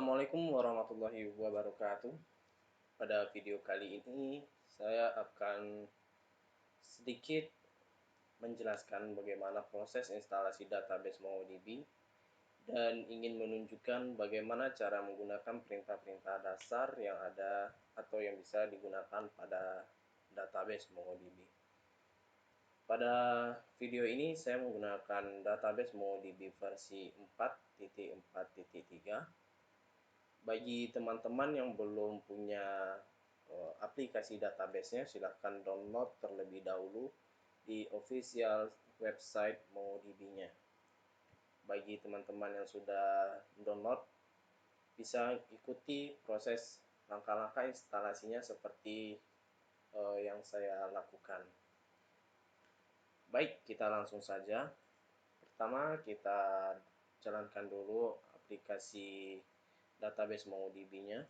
Assalamualaikum warahmatullahi wabarakatuh. Pada video kali ini saya akan sedikit menjelaskan bagaimana proses instalasi database MongoDB dan ingin menunjukkan bagaimana cara menggunakan perintah-perintah dasar yang ada atau yang bisa digunakan pada database MongoDB. Pada video ini saya menggunakan database MongoDB versi 4.4.3. Bagi teman-teman yang belum punya aplikasi database-nya, silahkan download terlebih dahulu di official website MongoDB-nya. Bagi teman-teman yang sudah download, bisa ikuti proses langkah-langkah instalasinya seperti yang saya lakukan. Baik, kita langsung saja. Pertama, kita jalankan dulu aplikasi database MongoDB-nya.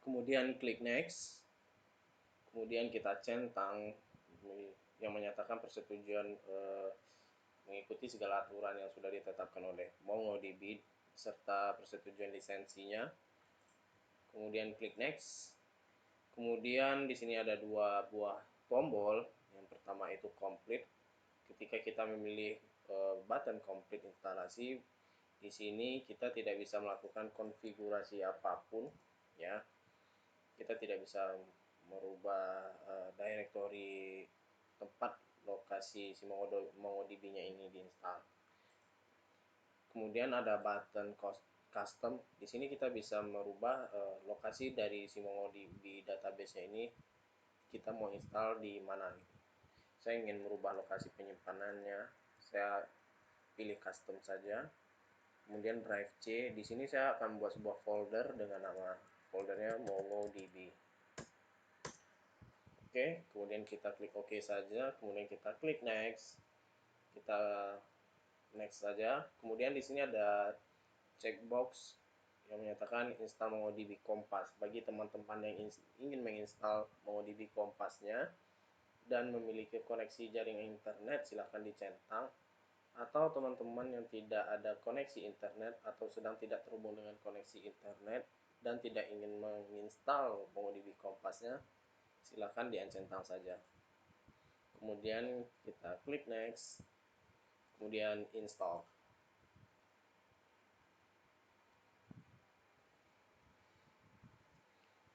Kemudian klik next. Kemudian kita centang yang menyatakan persetujuan mengikuti segala aturan yang sudah ditetapkan oleh MongoDB serta persetujuan lisensinya. Kemudian klik next. Kemudian di sini ada dua buah tombol. Yang pertama itu complete. Ketika kita memilih button complete instalasi, di sini kita tidak bisa melakukan konfigurasi apapun, ya. Kita tidak bisa merubah directory tempat lokasi si MongoDB-nya ini diinstal. Kemudian ada button custom. Di sini kita bisa merubah lokasi dari si MongoDB database-nya ini, kita mau install di mana. Saya ingin merubah lokasi penyimpanannya, saya pilih custom saja. Kemudian drive C, di sini saya akan membuat sebuah folder dengan nama foldernya MongoDB. Oke, kemudian kita klik OK saja, kemudian kita klik next, kita next saja. Kemudian di sini ada checkbox yang menyatakan install MongoDB Compass. Bagi teman-teman yang ingin menginstal MongoDB Compass-nya dan memiliki koneksi jaringan internet, silahkan dicentang. Atau teman-teman yang tidak ada koneksi internet atau sedang tidak terhubung dengan koneksi internet dan tidak ingin menginstal MongoDB Compass-nya, silahkan di-uncentang saja. Kemudian kita klik next, kemudian install.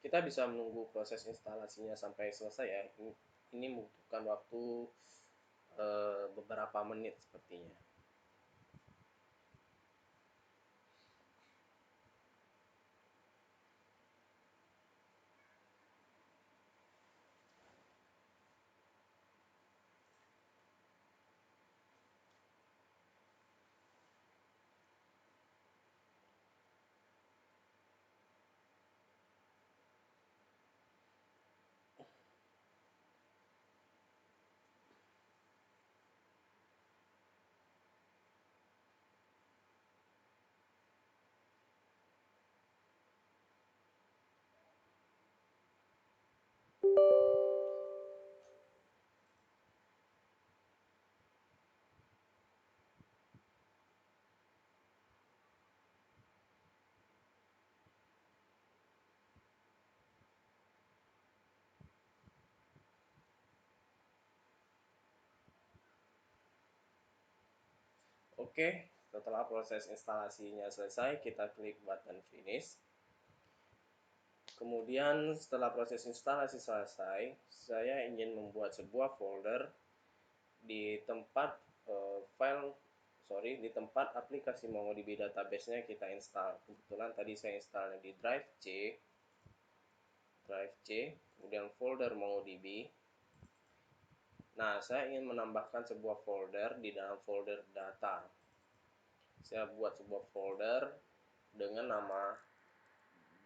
Kita bisa menunggu proses instalasinya sampai selesai, ya. Ini membutuhkan waktu beberapa menit sepertinya. Oke, setelah proses instalasinya selesai, kita klik button finish. Kemudian setelah proses instalasi selesai, saya ingin membuat sebuah folder di tempat di tempat aplikasi MongoDB database-nya kita install. Kebetulan tadi saya installnya di drive C, kemudian folder MongoDB. Nah, saya ingin menambahkan sebuah folder di dalam folder data. Saya buat sebuah folder dengan nama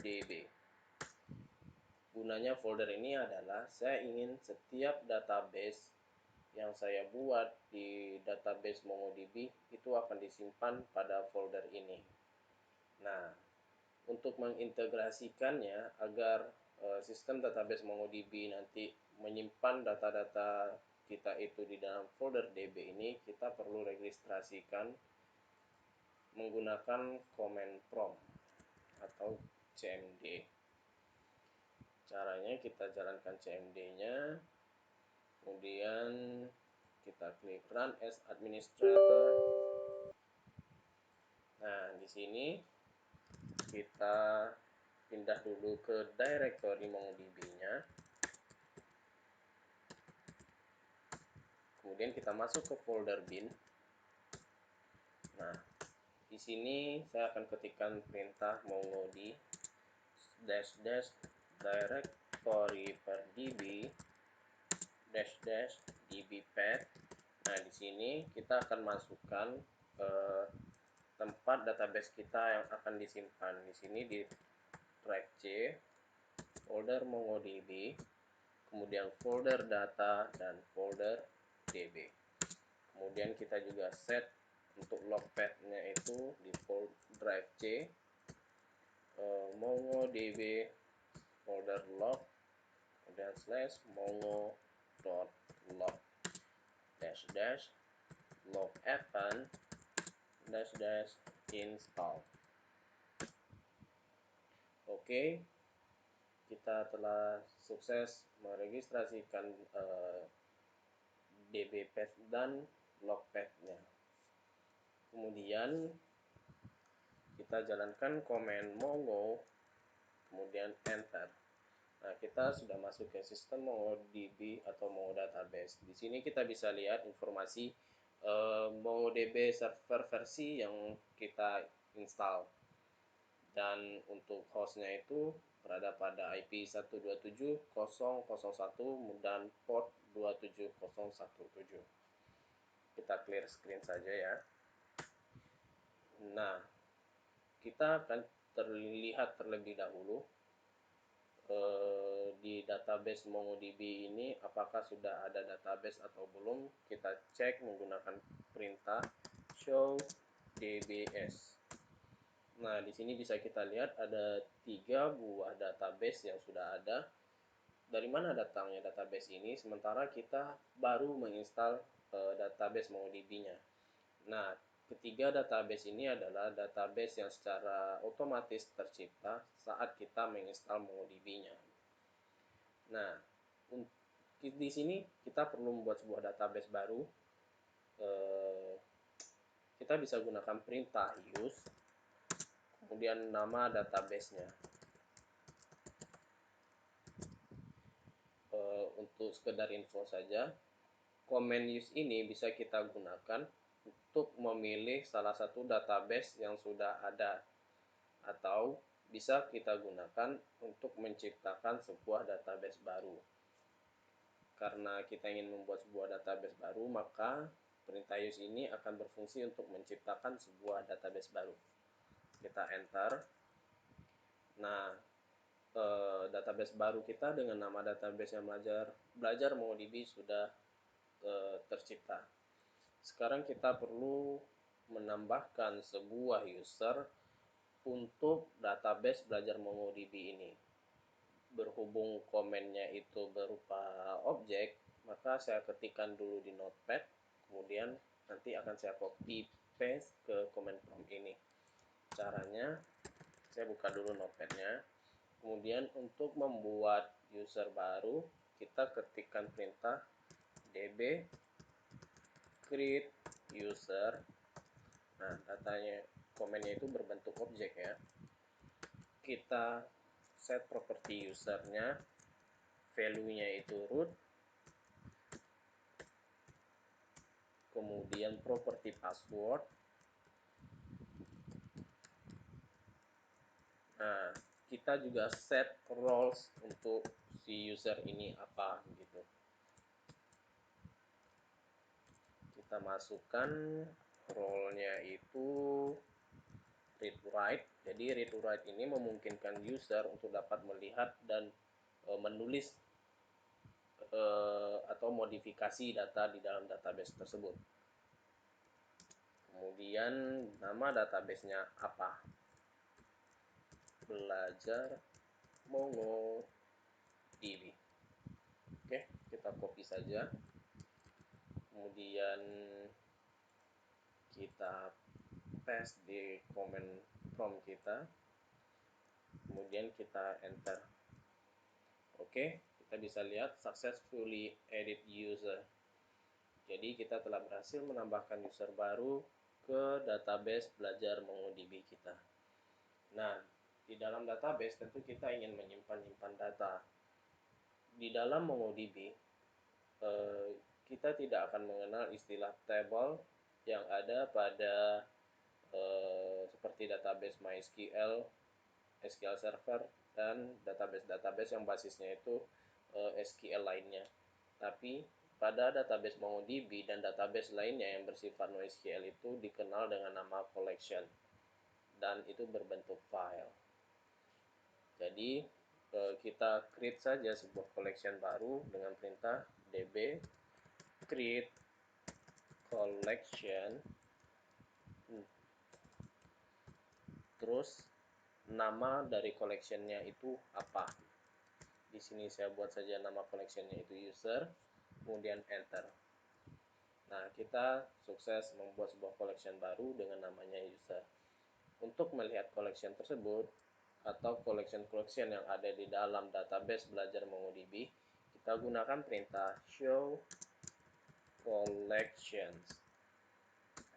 DB. Gunanya folder ini adalah saya ingin setiap database yang saya buat di database MongoDB itu akan disimpan pada folder ini. Nah, untuk mengintegrasikannya agar sistem database MongoDB nanti menyimpan data-data kita itu di dalam folder DB ini, kita perlu registrasikan menggunakan command prompt atau CMD. Caranya kita jalankan CMD-nya, kemudian kita klik run as administrator. Nah, di sini kita pindah dulu ke directory MongoDB-nya. Kemudian kita masuk ke folder bin. Nah, di sini saya akan ketikkan perintah mongod dash dash directory per db dash dash db path. Nah, di sini kita akan masukkan tempat database kita yang akan disimpan. Di sini di track C, folder MongoDB, kemudian folder data dan folder DB. Kemudian kita juga set untuk logpath-nya itu di folder drive C, MongoDB folder log, kemudian slash mongo.log dash dash log event dash dash install. Oke, kita telah sukses meregistrasikan db path dan log path-nya. Kemudian kita jalankan command mongo, kemudian enter. Nah, kita sudah masuk ke sistem MongoDB atau Mongo Database. Di sini kita bisa lihat informasi MongoDB server versi yang kita install. Dan untuk hostnya itu berada pada IP 127.0.0.1 dan port 27017. Kita clear screen saja ya. Nah, kita akan terlihat terlebih dahulu di database MongoDB ini apakah sudah ada database atau belum. Kita cek menggunakan perintah show dbs. Nah, di sini bisa kita lihat ada 3 buah database yang sudah ada. Dari mana datangnya database ini? Sementara kita baru menginstal database MongoDB-nya. Nah, ketiga database ini adalah database yang secara otomatis tercipta saat kita menginstal MongoDB-nya. Nah, di sini kita perlu membuat sebuah database baru. Kita bisa gunakan perintah use, kemudian nama database-nya. Untuk sekedar info saja, command use ini bisa kita gunakan untuk memilih salah satu database yang sudah ada, atau bisa kita gunakan untuk menciptakan sebuah database baru. Karena kita ingin membuat sebuah database baru, maka perintah use ini akan berfungsi untuk menciptakan sebuah database baru. Kita enter. Nah, database baru kita dengan nama database yang belajar MongoDB sudah tercipta. Sekarang kita perlu menambahkan sebuah user untuk database belajar MongoDB ini. Berhubung komennya itu berupa objek, maka saya ketikkan dulu di notepad, kemudian nanti akan saya copy paste ke command prompt ini. Caranya, saya buka dulu notepadnya. Kemudian untuk membuat user baru, kita ketikkan perintah db create user. Nah, datanya komennya itu berbentuk objek ya. Kita set property usernya, value-nya itu root, kemudian property password. Nah, kita juga set roles untuk si user ini apa gitu. Kita masukkan role-nya itu read write. Jadi read write ini memungkinkan user untuk dapat melihat dan menulis atau modifikasi data di dalam database tersebut. Kemudian nama database-nya apa? Belajar Mongo. DB. Oke, kita copy saja. Kemudian kita paste di command prompt kita. Kemudian kita enter. Oke, kita bisa lihat successfully edit user. Jadi kita telah berhasil menambahkan user baru ke database belajar MongoDB kita. Nah, di dalam database tentu kita ingin menyimpan data. Di dalam MongoDB, kita tidak akan mengenal istilah table yang ada pada seperti database MySQL, SQL Server, dan database-database yang basisnya itu SQL lainnya. Tapi pada database MongoDB dan database lainnya yang bersifat NoSQL itu dikenal dengan nama collection dan itu berbentuk file. Jadi kita create saja sebuah collection baru dengan perintah db create collection, terus nama dari collectionnya itu apa. Di sini saya buat saja nama collectionnya itu user, kemudian enter. Nah, kita sukses membuat sebuah collection baru dengan namanya user. Untuk melihat collection tersebut atau collection yang ada di dalam database belajar MongoDB, kita gunakan perintah show collections,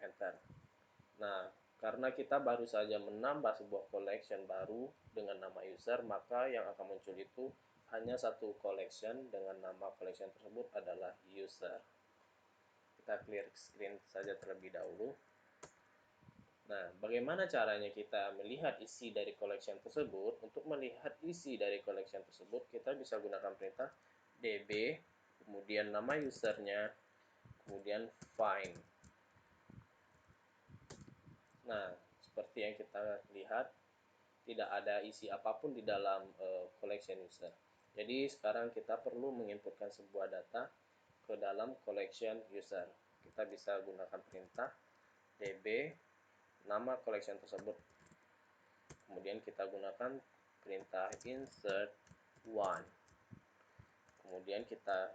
enter. Nah, karena kita baru saja menambah sebuah collection baru dengan nama user, maka yang akan muncul itu hanya satu collection dengan nama collection tersebut adalah user. Kita clear screen saja terlebih dahulu. Nah, bagaimana caranya kita melihat isi dari collection tersebut? Untuk melihat isi dari collection tersebut, kita bisa gunakan perintah db, kemudian nama usernya, kemudian find. Nah, seperti yang kita lihat, tidak ada isi apapun di dalam collection user. Jadi sekarang kita perlu menginputkan sebuah data ke dalam collection user. Kita bisa gunakan perintah db nama collection tersebut. Kemudian kita gunakan perintah insert one. Kemudian kita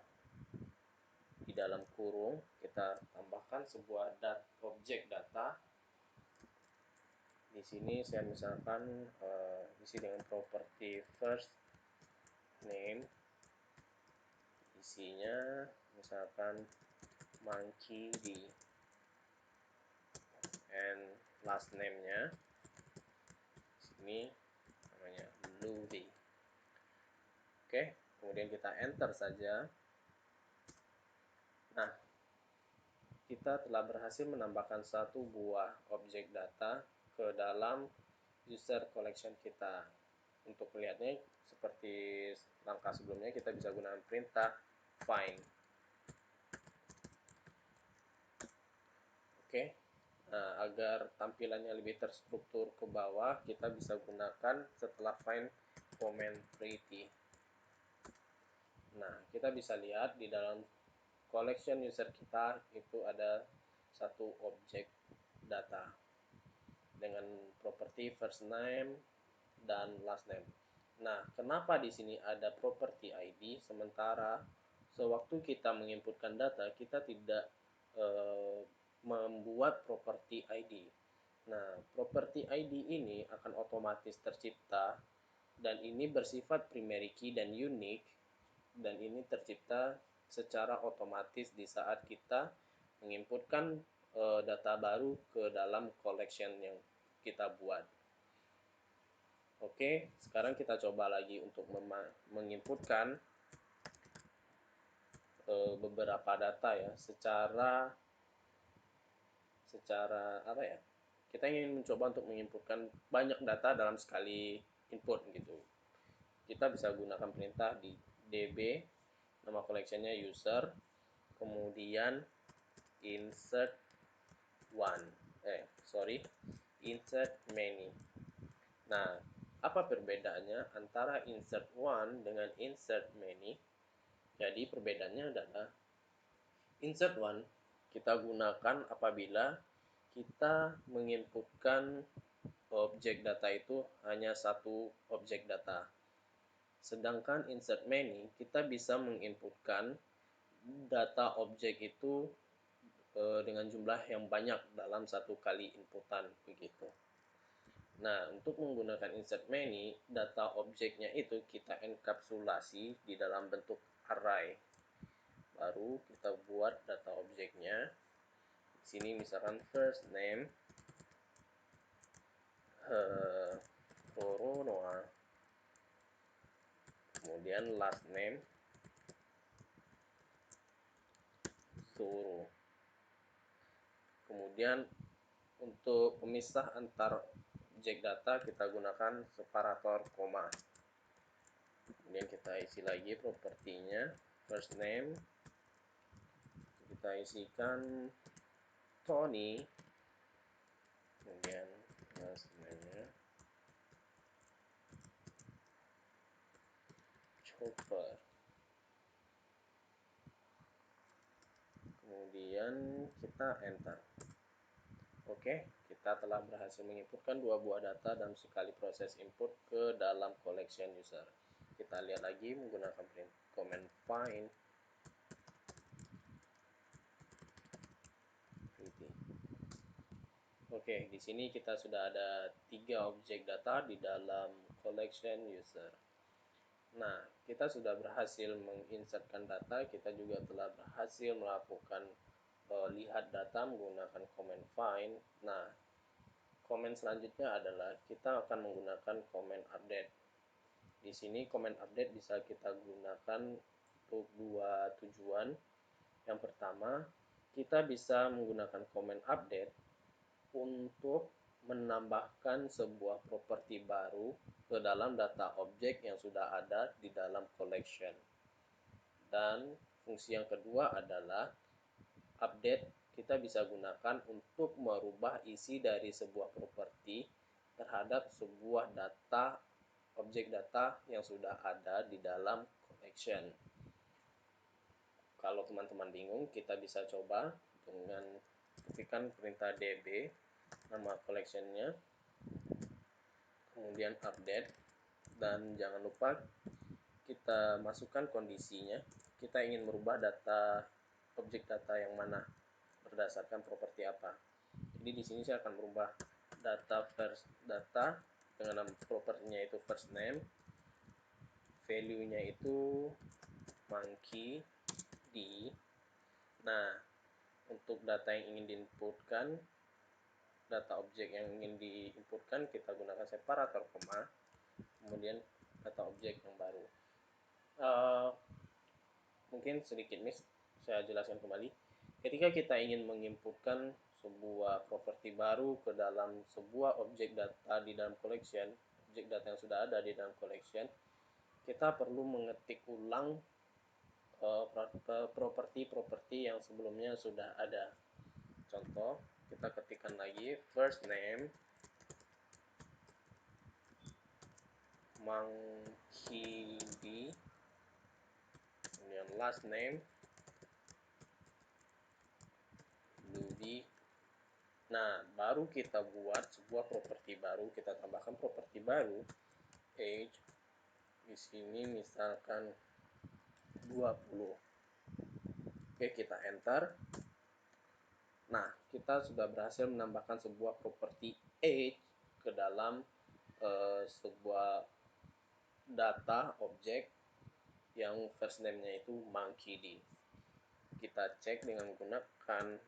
di dalam kurung kita tambahkan sebuah objek data. Di sini saya misalkan isi dengan properti first name, isinya misalkan monkey d, and last name-nya sini namanya Louis. Oke, kemudian kita enter saja. Nah, kita telah berhasil menambahkan satu buah objek data ke dalam user collection kita. Untuk melihatnya seperti langkah sebelumnya, kita bisa gunakan perintah find. Oke. Nah, agar tampilannya lebih terstruktur ke bawah, kita bisa gunakan setelah find comment pretty. Nah, kita bisa lihat di dalam collection user kita itu ada satu objek data dengan properti first name dan last name. Nah, kenapa di sini ada property ID sementara sewaktu kita menginputkan data kita tidak membuat property ID. Nah, property ID ini akan otomatis tercipta dan ini bersifat primary key dan unique, dan ini tercipta secara otomatis di saat kita menginputkan data baru ke dalam collection yang kita buat. Oke, sekarang kita coba lagi untuk menginputkan beberapa data ya, secara apa ya? Kita ingin mencoba untuk menginputkan banyak data dalam sekali input gitu. Kita bisa gunakan perintah di db nama collectionnya user, kemudian insert insert many. Nah, apa perbedaannya antara insert one dengan insert many? Jadi perbedaannya adalah insert one kita gunakan apabila kita menginputkan objek data itu hanya satu objek data. Sedangkan insert many kita bisa menginputkan data objek itu dengan jumlah yang banyak dalam satu kali inputan begitu. Nah, untuk menggunakan insert many, data objeknya itu kita enkapsulasi di dalam bentuk array. Baru kita buat data objeknya. Di sini misalkan first name Roronoa, kemudian last name Soro. Kemudian untuk pemisah antar objek data kita gunakan separator koma. Kemudian kita isi lagi propertinya, first name kita isikan Tony, kemudian last name-nya Chopper. Kemudian kita enter. Oke, kita telah berhasil menginputkan dua buah data dalam sekali proses input ke dalam collection user. Kita lihat lagi menggunakan command find. Oke, di sini kita sudah ada 3 objek data di dalam collection user. Nah, kita sudah berhasil menginsertkan data, kita juga telah berhasil melakukan lihat data menggunakan command find. Nah, komen selanjutnya adalah kita akan menggunakan command update. Di sini command update bisa kita gunakan untuk dua tujuan. Yang pertama, kita bisa menggunakan command update untuk menambahkan sebuah properti baru ke dalam data objek yang sudah ada di dalam collection. Dan fungsi yang kedua adalah update kita bisa gunakan untuk merubah isi dari sebuah properti terhadap sebuah data objek data yang sudah ada di dalam collection. Kalau teman-teman bingung, kita bisa coba dengan ketikkan perintah db nama collectionnya, kemudian update, dan jangan lupa kita masukkan kondisinya. Kita ingin merubah data objek data yang mana, berdasarkan properti apa. Jadi di sini saya akan merubah data first data dengan nama propertinya itu first name, value-nya itu monkey d. Nah, untuk data yang ingin diinputkan, data objek yang ingin diinputkan, kita gunakan separator koma, kemudian data objek yang baru. Mungkin sedikit miss, saya jelaskan kembali. Ketika kita ingin menginputkan sebuah properti baru ke dalam sebuah objek data di dalam collection, objek data yang sudah ada di dalam collection, kita perlu mengetik ulang properti-properti yang sebelumnya sudah ada. Contoh, kita ketikkan lagi first name monkey d, kemudian last name Luby. Nah, baru kita buat sebuah properti baru, kita tambahkan properti baru age, di sini misalkan 20. Oke, kita enter. Nah, kita sudah berhasil menambahkan sebuah properti age ke dalam sebuah data objek yang first name-nya itu monkey d. Kita cek dengan menggunakan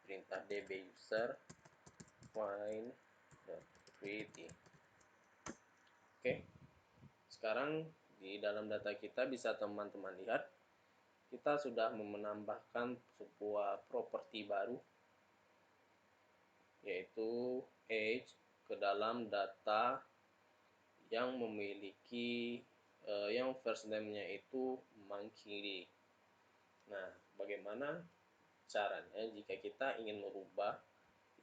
perintah db user find.pretty. Oke, sekarang di dalam data kita bisa teman-teman lihat kita sudah menambahkan sebuah properti baru yaitu age ke dalam data yang memiliki yang first name-nya itu monkey. Nah, bagaimana caranya jika kita ingin merubah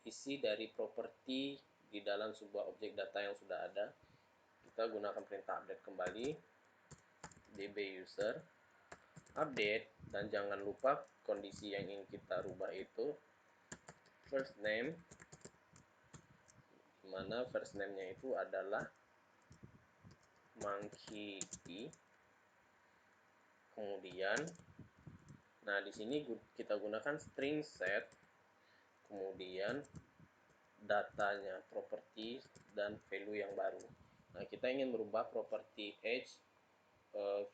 isi dari properti di dalam sebuah objek data yang sudah ada? Kita gunakan perintah update kembali, db user update, dan jangan lupa kondisi yang ingin kita rubah itu first name, dimana first name-nya itu adalah monkey d. Kemudian, nah di sini kita gunakan string set, kemudian datanya, properti dan value yang baru. Nah, kita ingin merubah properti age,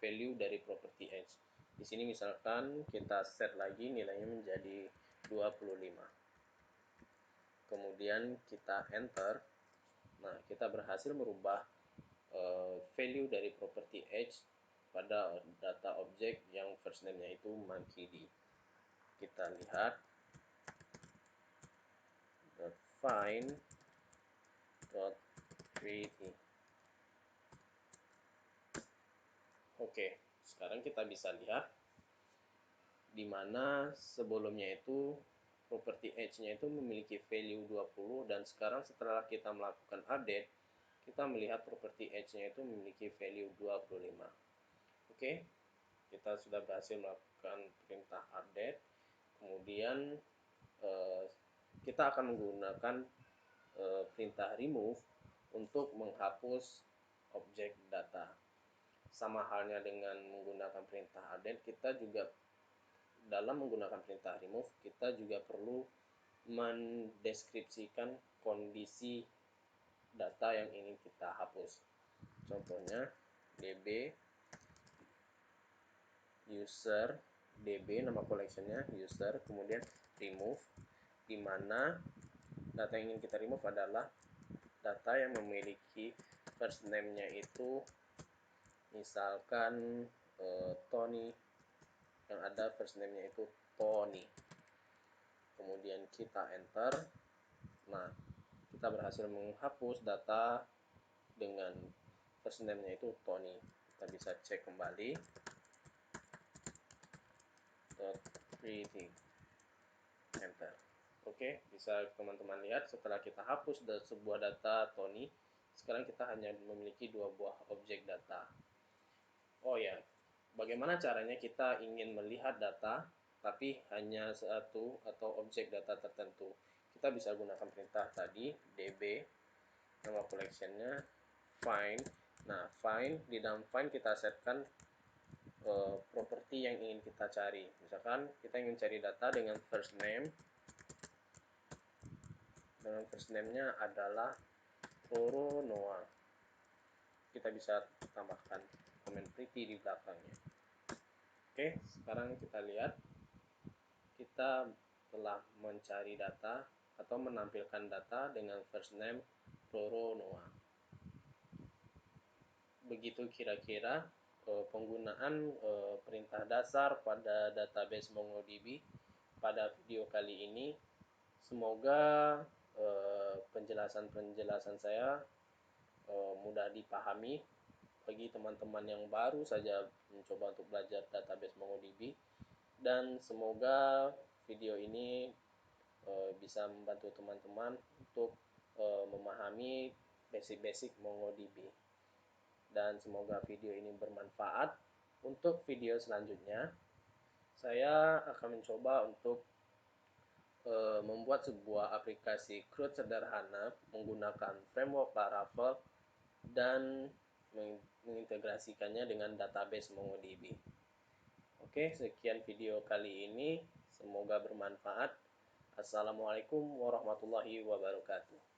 value dari properti age. Di sini misalkan kita set lagi nilainya menjadi 25. Kemudian kita enter. Nah, kita berhasil merubah value dari properti age pada data objek yang first name-nya itu monkey d. Kita lihat find create. Oke, sekarang kita bisa lihat di mana sebelumnya itu property age-nya itu memiliki value 20 dan sekarang setelah kita melakukan update, kita melihat property age-nya itu memiliki value 25. Oke, kita sudah berhasil melakukan perintah update. Kemudian kita akan menggunakan perintah remove untuk menghapus objek data. Sama halnya dengan menggunakan perintah update, kita juga dalam menggunakan perintah remove, kita juga perlu mendeskripsikan kondisi data yang ingin kita hapus. Contohnya db user, db nama collectionnya user, kemudian remove, di mana data yang ingin kita remove adalah data yang memiliki first name-nya itu misalkan Tony, yang ada first name-nya itu Tony. Kemudian kita enter. Nah, kita berhasil menghapus data dengan first name-nya itu Tony. Kita bisa cek kembali. Creating. Enter. Oke, bisa teman-teman lihat setelah kita hapus sebuah data Tony, sekarang kita hanya memiliki 2 buah objek data. Oh ya, bagaimana caranya kita ingin melihat data tapi hanya satu atau objek data tertentu? Kita bisa gunakan perintah tadi db nama collectionnya find. Nah, find, di dalam find kita setkan properti yang ingin kita cari. Misalkan kita ingin cari data dengan first name, dengan first name-nya adalah Roro Noah. Kita bisa tambahkan komen pretty di belakangnya. Oke, sekarang kita lihat kita telah mencari data atau menampilkan data dengan first name Roro Noah. Begitu kira-kira penggunaan perintah dasar pada database MongoDB pada video kali ini. Semoga penjelasan-penjelasan saya mudah dipahami bagi teman-teman yang baru saja mencoba untuk belajar database MongoDB, dan semoga video ini bisa membantu teman-teman untuk memahami basic-basic MongoDB, dan semoga video ini bermanfaat. Untuk video selanjutnya saya akan mencoba untuk membuat sebuah aplikasi CRUD sederhana menggunakan framework Laravel dan mengintegrasikannya dengan database MongoDB. Oke, sekian video kali ini. Semoga bermanfaat. Assalamualaikum warahmatullahi wabarakatuh.